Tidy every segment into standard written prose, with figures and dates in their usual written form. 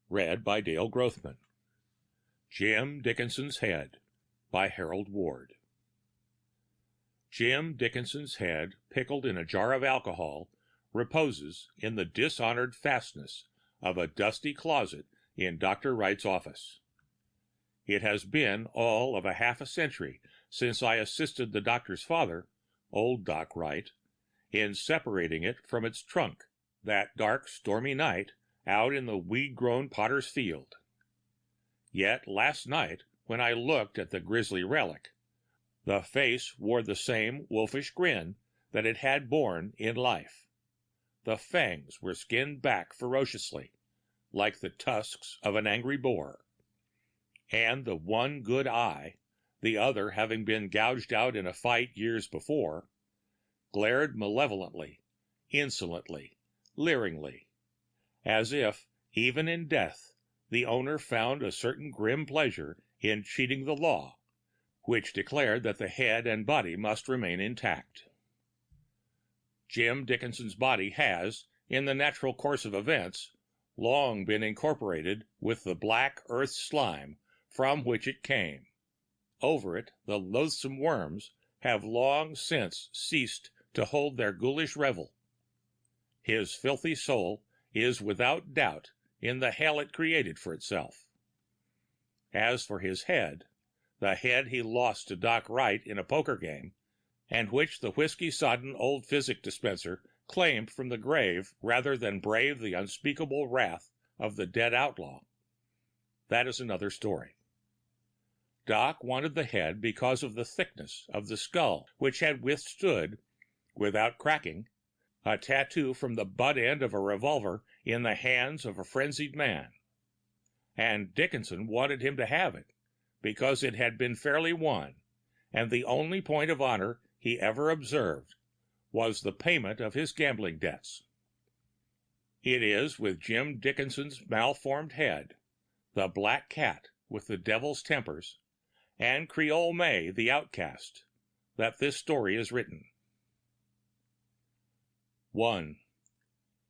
Read by Dale Grothman. Jim Dickinson's Head by Harold Ward. Jim Dickinson's head, pickled in a jar of alcohol, reposes in the dishonored fastness of a dusty closet in Dr. Wright's office. It has been all of half a century since I assisted the doctor's father, old Doc Wright, in separating it from its trunk that dark, stormy night out in the weed-grown potter's field. Yet last night, when I looked at the grisly relic, the face wore the same wolfish grin that it had borne in life. The fangs were skinned back ferociously, like the tusks of an angry boar. And the one good eye, the other having been gouged out in a fight years before, glared malevolently, insolently, leeringly, as if, even in death, the owner found a certain grim pleasure in cheating the law, which declared that the head and body must remain intact. Jim Dickinson's body has, in the natural course of events, long been incorporated with the black earth slime from which it came. Over it, the loathsome worms have long since ceased to hold their ghoulish revel. His filthy soul is without doubt in the hell it created for itself. As for his head, the head he lost to Doc Wright in a poker game, and which the whiskey-sodden old physic dispenser claimed from the grave rather than brave the unspeakable wrath of the dead outlaw, that is another story. Doc wanted the head because of the thickness of the skull, which had withstood, without cracking, a tattoo from the butt end of a revolver in the hands of a frenzied man. And Dickinson wanted him to have it, because it had been fairly won, and the only point of honor he ever observed was the payment of his gambling debts. It is with Jim Dickinson's malformed head, the black cat with the devil's tempers, and Creole May the outcast, that this story is written. 1.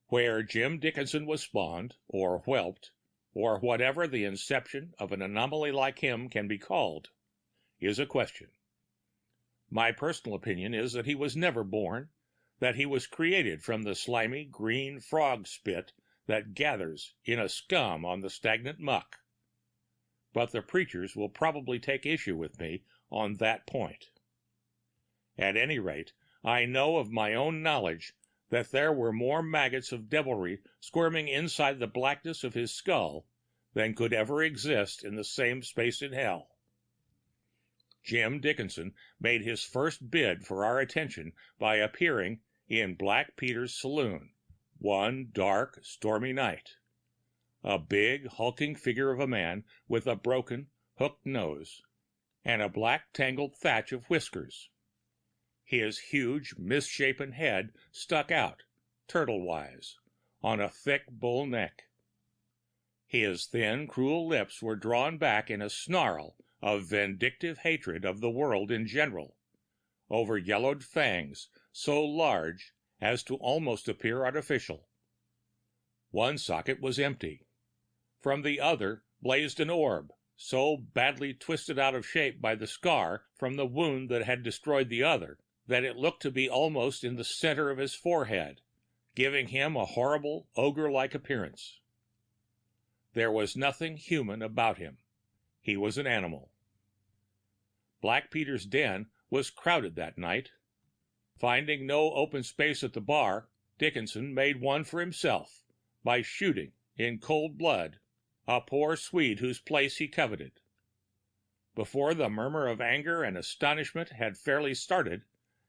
Where Jim Dickinson was spawned, or whelped, or whatever the inception of an anomaly like him can be called, is a question. My personal opinion is that he was never born, that he was created from the slimy green frog spit that gathers in a scum on the stagnant muck. But the preachers will probably take issue with me on that point. At any rate, I know of my own knowledge that there were more maggots of devilry squirming inside the blackness of his skull than could ever exist in the same space in hell. Jim Dickinson made his first bid for our attention by appearing in Black Peter's saloon one dark, stormy night. A big, hulking figure of a man with a broken, hooked nose and a black tangled thatch of whiskers. His huge, misshapen head stuck out, turtle-wise, on a thick bull neck. His thin, cruel lips were drawn back in a snarl of vindictive hatred of the world in general, over yellowed fangs so large as to almost appear artificial. One socket was empty. From the other blazed an orb, so badly twisted out of shape by the scar from the wound that had destroyed the other, that it looked to be almost in the center of his forehead, giving him a horrible, ogre-like appearance. There was nothing human about him. He was an animal. Black Peter's den was crowded that night. Finding no open space at the bar, Dickinson made one for himself by shooting, in cold blood, a poor Swede whose place he coveted. Before the murmur of anger and astonishment had fairly started,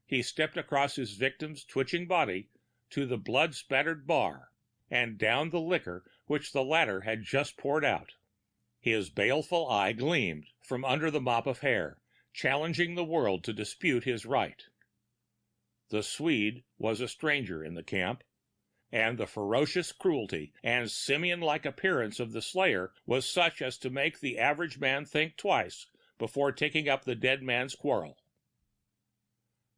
he stepped across his victim's twitching body to the blood-spattered bar and down the liquor which the latter had just poured out. His baleful eye gleamed from under the mop of hair, challenging the world to dispute his right. The Swede was a stranger in the camp, and the ferocious cruelty and simian-like appearance of the slayer was such as to make the average man think twice before taking up the dead man's quarrel.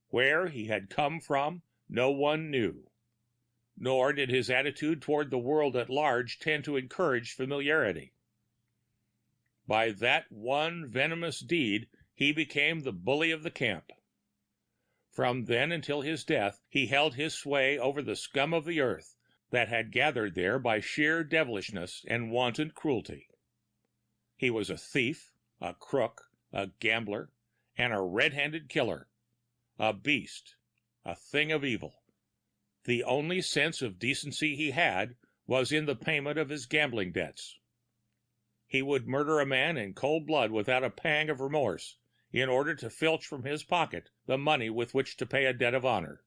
Where he had come from, no one knew. nor did his attitude toward the world at large tend to encourage familiarity. By that one venomous deed, he became the bully of the camp. From then until his death, he held his sway over the scum of the earth that had gathered there by sheer devilishness and wanton cruelty. He was a thief, a crook, a gambler, and a red-handed killer, a beast, a thing of evil. The only sense of decency he had was in the payment of his gambling debts. He would murder a man in cold blood without a pang of remorse, in order to filch from his pocket the money with which to pay a debt of honor.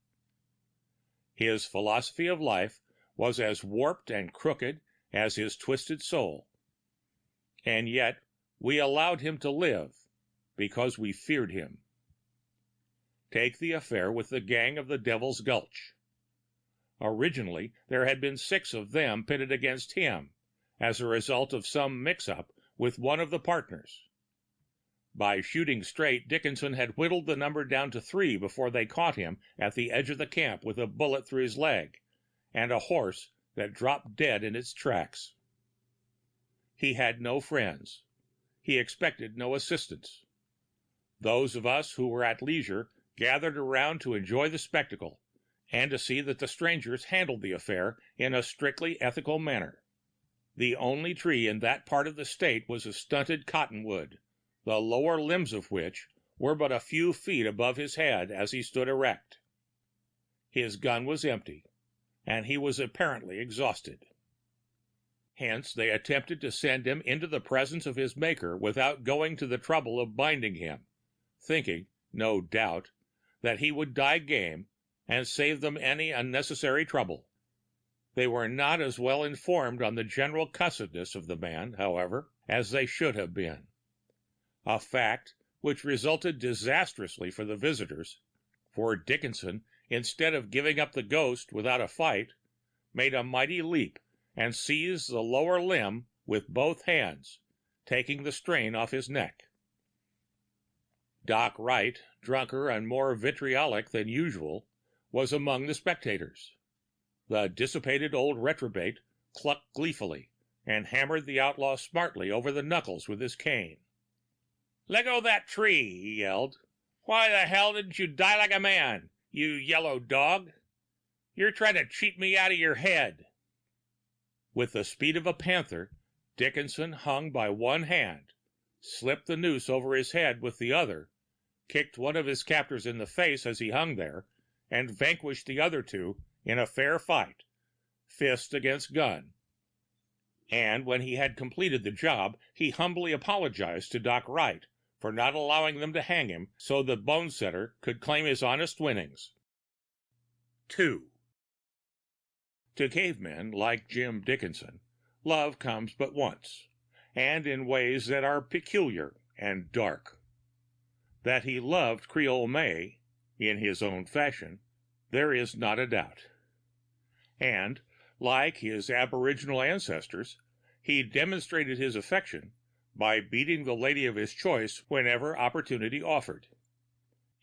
His philosophy of life was as warped and crooked as his twisted soul. And yet we allowed him to live because we feared him. Take the affair with the gang of the Devil's Gulch. Originally, there had been 6 of them pitted against him as a result of some mix-up with one of the partners. By shooting straight, Dickinson had whittled the number down to 3 before they caught him at the edge of the camp with a bullet through his leg and a horse that dropped dead in its tracks. He had no friends. He expected no assistance. Those of us who were at leisure gathered around to enjoy the spectacle and to see that the strangers handled the affair in a strictly ethical manner. The only tree in that part of the state was a stunted cottonwood, the lower limbs of which were but a few feet above his head as he stood erect. His gun was empty, and he was apparently exhausted. Hence they attempted to send him into the presence of his Maker without going to the trouble of binding him, thinking, no doubt, that he would die game and save them any unnecessary trouble. They were not as well informed on the general cussedness of the man, however, as they should have been. A fact which resulted disastrously for the visitors, for Dickinson, instead of giving up the ghost without a fight, made a mighty leap and seized the lower limb with both hands, taking the strain off his neck. Doc Wright, drunker and more vitriolic than usual, was among the spectators. The dissipated old reprobate clucked gleefully and hammered the outlaw smartly over the knuckles with his cane. "Let go that tree!" he yelled. "Why the hell didn't you die like a man, you yellow dog? You're trying to cheat me out of your head." With the speed of a panther, Dickinson hung by one hand, slipped the noose over his head with the other, kicked one of his captors in the face as he hung there, and vanquished the other 2 in a fair fight, fist against gun. And when he had completed the job, he humbly apologized to Doc Wright for not allowing them to hang him so the bone setter could claim his honest winnings. 2. To cavemen like Jim Dickinson, love comes but once, and in ways that are peculiar and dark. That he loved Creole May, in his own fashion, there is not a doubt. And, like his aboriginal ancestors, he demonstrated his affection by beating the lady of his choice whenever opportunity offered.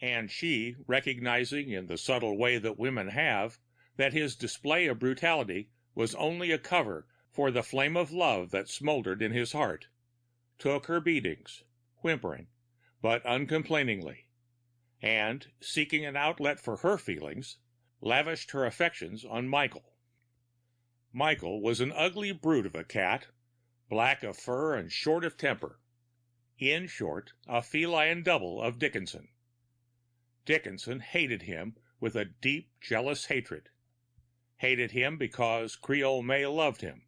And she, recognizing in the subtle way that women have that his display of brutality was only a cover for the flame of love that smoldered in his heart, took her beatings, whimpering, but uncomplainingly, and, seeking an outlet for her feelings, lavished her affections on Michael. Michael was an ugly brute of a cat, black of fur and short of temper. In short, a feline double of Dickinson. Dickinson hated him with a deep, jealous hatred. Hated him because Creole May loved him.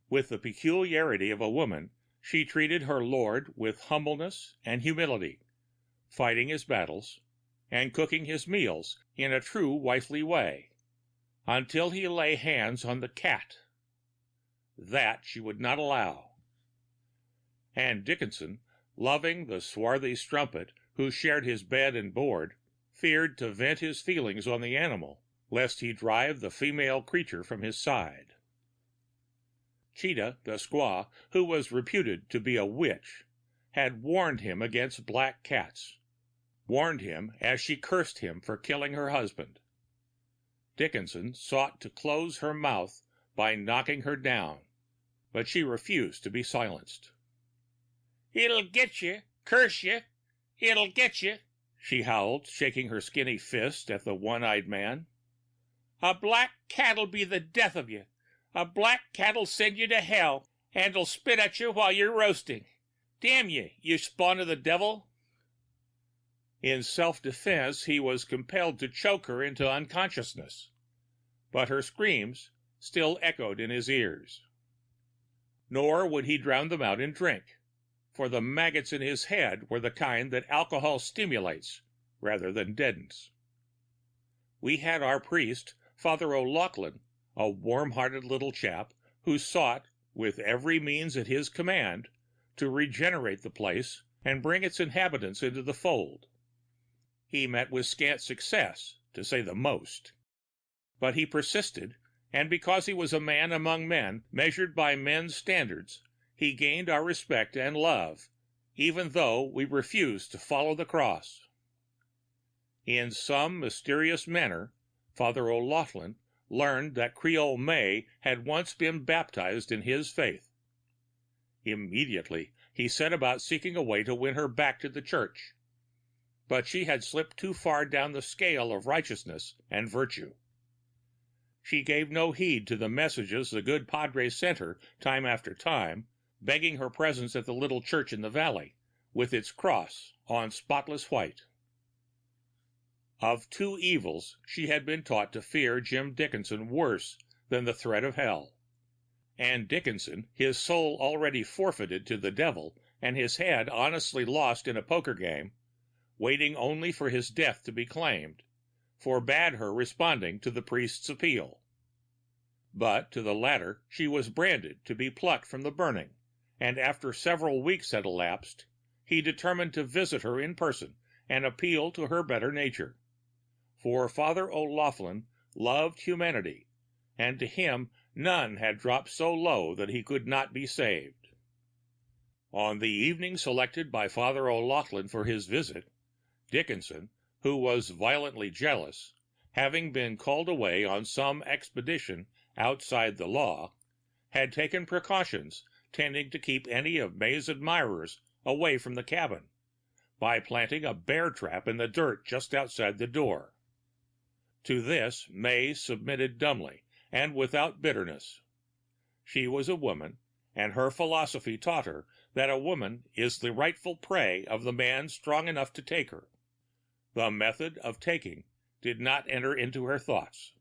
With the peculiarity of a woman, she treated her lord with humbleness and humility, fighting his battles and cooking his meals in a true wifely way, until he lay hands on the cat. That she would not allow. And Dickinson, loving the swarthy strumpet who shared his bed and board, feared to vent his feelings on the animal, lest he drive the female creature from his side. Cheetah, the squaw, who was reputed to be a witch, had warned him against black cats, warned him as she cursed him for killing her husband. Dickinson sought to close her mouth by knocking her down, but she refused to be silenced. "It'll get you, curse you! It'll get you!" she howled, shaking her skinny fist at the one-eyed man. "A black cat'll be the death of you. A black cat'll send you to hell, and'll spit at you while you're roasting. Damn you, you spawn of the devil!" In self-defense, he was compelled to choke her into unconsciousness, but her screams still echoed in his ears. Nor would he drown them out in drink, for the maggots in his head were the kind that alcohol stimulates rather than deadens. We had our priest, Father O'Loughlin, a warm-hearted little chap who sought, with every means at his command, to regenerate the place and bring its inhabitants into the fold. He met with scant success, to say the most. But he persisted, and because he was a man among men, measured by men's standards, he gained our respect and love, even though we refused to follow the cross. In some mysterious manner, Father O'Loughlin learned that Creole May had once been baptized in his faith. Immediately, he set about seeking a way to win her back to the church. But she had slipped too far down the scale of righteousness and virtue. She gave no heed to the messages the good padre sent her time after time, begging her presence at the little church in the valley, with its cross on spotless white. Of two evils, she had been taught to fear Jim Dickinson worse than the threat of hell. And Dickinson, his soul already forfeited to the devil and his head honestly lost in a poker game, waiting only for his death to be claimed, forbade her responding to the priest's appeal. But to the latter she was branded to be plucked from the burning, and after several weeks had elapsed, he determined to visit her in person and appeal to her better nature. For Father O'Loughlin loved humanity, and to him none had dropped so low that he could not be saved. On the evening selected by Father O'Loughlin for his visit, Dickinson, who was violently jealous, having been called away on some expedition outside the law, had taken precautions tending to keep any of May's admirers away from the cabin, by planting a bear trap in the dirt just outside the door. To this May submitted dumbly and without bitterness. She was a woman, and her philosophy taught her that a woman is the rightful prey of the man strong enough to take her. The method of taking did not enter into her thoughts.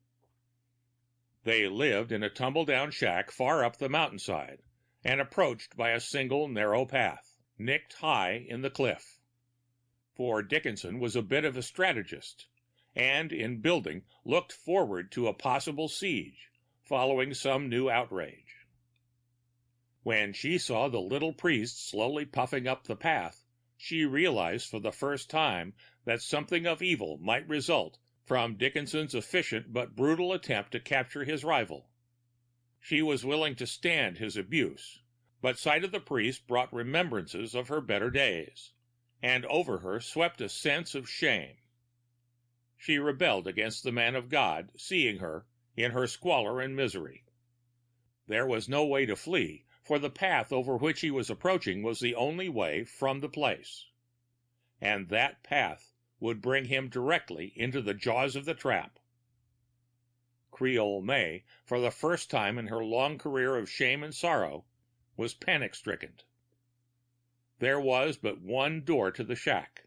They lived in a tumble-down shack far up the mountainside, and approached by a single narrow path, nicked high in the cliff. For Dickinson was a bit of a strategist, and in building looked forward to a possible siege following some new outrage. When she saw the little priest slowly puffing up the path, she realized for the first time that something of evil might result from Dickinson's efficient but brutal attempt to capture his rival. She was willing to stand his abuse, but sight of the priest brought remembrances of her better days, and over her swept a sense of shame. She rebelled against the man of God, seeing her in her squalor and misery. There was no way to flee, for the path over which he was approaching was the only way from the place. And that path would bring him directly into the jaws of the trap. Creole May, for the first time in her long career of shame and sorrow, was panic-stricken. There was but one door to the shack.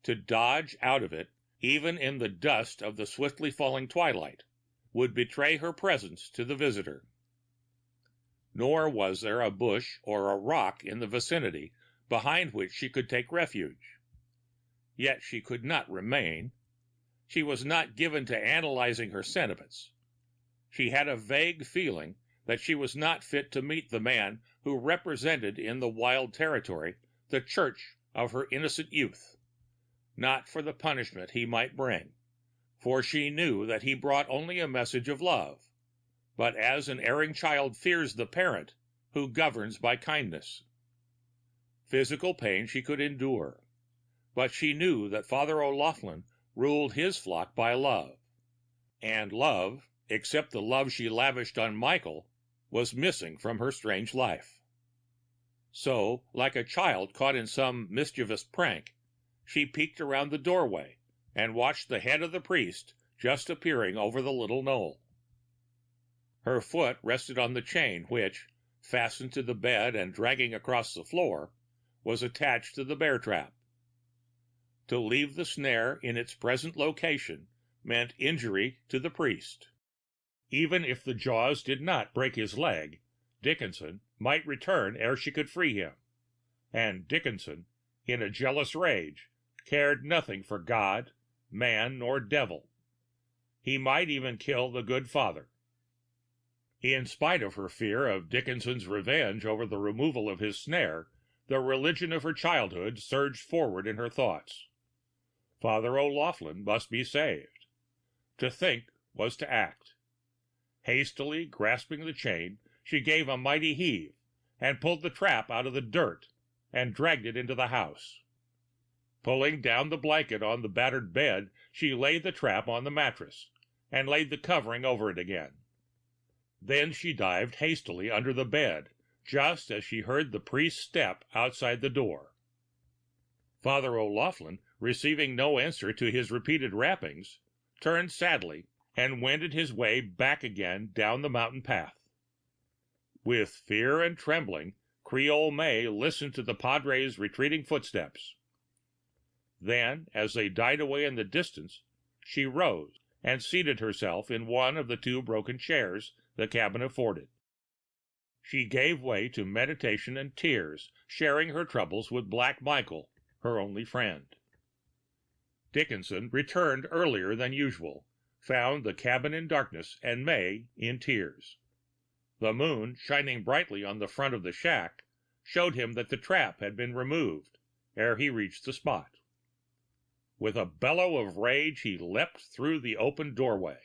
To dodge out of it, even in the dust of the swiftly falling twilight, would betray her presence to the visitor. Nor was there a bush or a rock in the vicinity behind which she could take refuge. Yet she could not remain. She was not given to analyzing her sentiments. She had a vague feeling that she was not fit to meet the man who represented in the wild territory the church of her innocent youth, not for the punishment he might bring, for she knew that he brought only a message of love, but as an erring child fears the parent who governs by kindness. Physical pain she could endure, but she knew that Father O'Loughlin ruled his flock by love, And love, except the love she lavished on Michael, was missing from her strange life. So, like a child caught in some mischievous prank, she peeked around the doorway and watched the head of the priest just appearing over the little knoll. Her foot rested on the chain which, fastened to the bed and dragging across the floor, was attached to the bear trap. To leave the snare in its present location meant injury to the priest. Even if the jaws did not break his leg, Dickinson might return ere she could free him. And Dickinson, in a jealous rage, cared nothing for God, man, nor devil. He might even kill the good father. In spite of her fear of Dickinson's revenge over the removal of his snare, the religion of her childhood surged forward in her thoughts. Father O'Loughlin must be saved. To think was to act. Hastily grasping the chain, she gave a mighty heave and pulled the trap out of the dirt and dragged it into the house. Pulling down the blanket on the battered bed, she laid the trap on the mattress and laid the covering over it again. Then she dived hastily under the bed, just as she heard the priest's step outside the door. Father O'Loughlin, receiving no answer to his repeated rappings, turned sadly and wended his way back again down the mountain path. With fear and trembling, Creole May listened to the Padre's retreating footsteps. Then, as they died away in the distance, she rose and seated herself in one of the two broken chairs the cabin afforded. She gave way to meditation and tears, sharing her troubles with Black Michael, her only friend. Dickinson returned earlier than usual, found the cabin in darkness and May in tears. The moon, shining brightly on the front of the shack, showed him that the trap had been removed ere he reached the spot. With a bellow of rage, he leapt through the open doorway.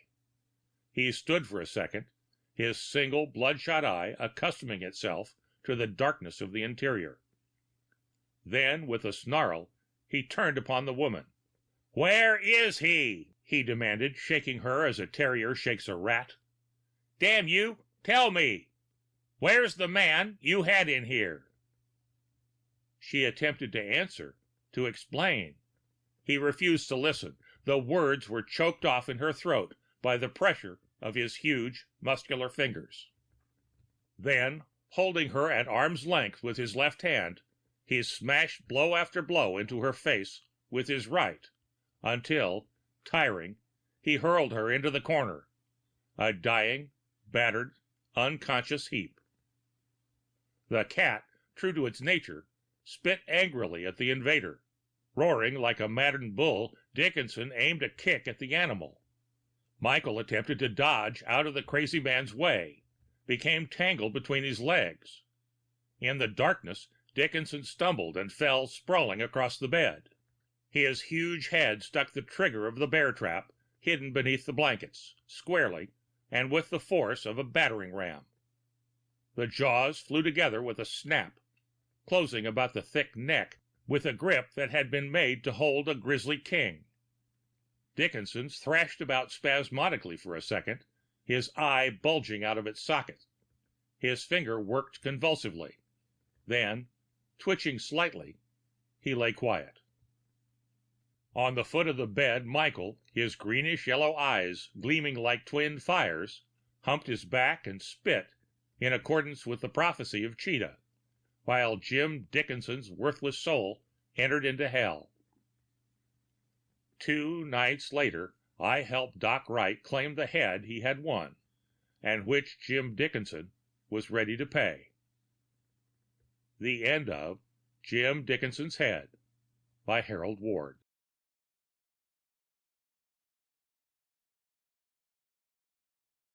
He stood for a second, his single bloodshot eye accustoming itself to the darkness of the interior. Then, with a snarl, he turned upon the woman. "Where is he?" he demanded, shaking her as a terrier shakes a rat. "Damn you, tell me! Where's the man you had in here?" She attempted to answer, to explain. He refused to listen. The words were choked off in her throat by the pressure of his huge, muscular fingers. Then, holding her at arm's length with his left hand, he smashed blow after blow into her face with his right, until, tiring, he hurled her into the corner, a dying, battered, unconscious heap. The cat, true to its nature, spit angrily at the invader. Roaring like a maddened bull, Dickinson aimed a kick at the animal. Michael attempted to dodge out of the crazy man's way, became tangled between his legs. In the darkness, Dickinson stumbled and fell sprawling across the bed. His huge head struck the trigger of the bear trap, hidden beneath the blankets, squarely, and with the force of a battering ram. The jaws flew together with a snap, closing about the thick neck with a grip that had been made to hold a grizzly king. Dickinson thrashed about spasmodically for a second, his eye bulging out of its socket. His finger worked convulsively. Then, twitching slightly, he lay quiet. On the foot of the bed, Michael, his greenish yellow eyes gleaming like twin fires, humped his back and spit in accordance with the prophecy of Cheetah, while Jim Dickinson's worthless soul entered into hell. 2 nights later, I helped Doc Wright claim the head he had won, and which Jim Dickinson was ready to pay. The end of Jim Dickinson's Head by Harold Ward.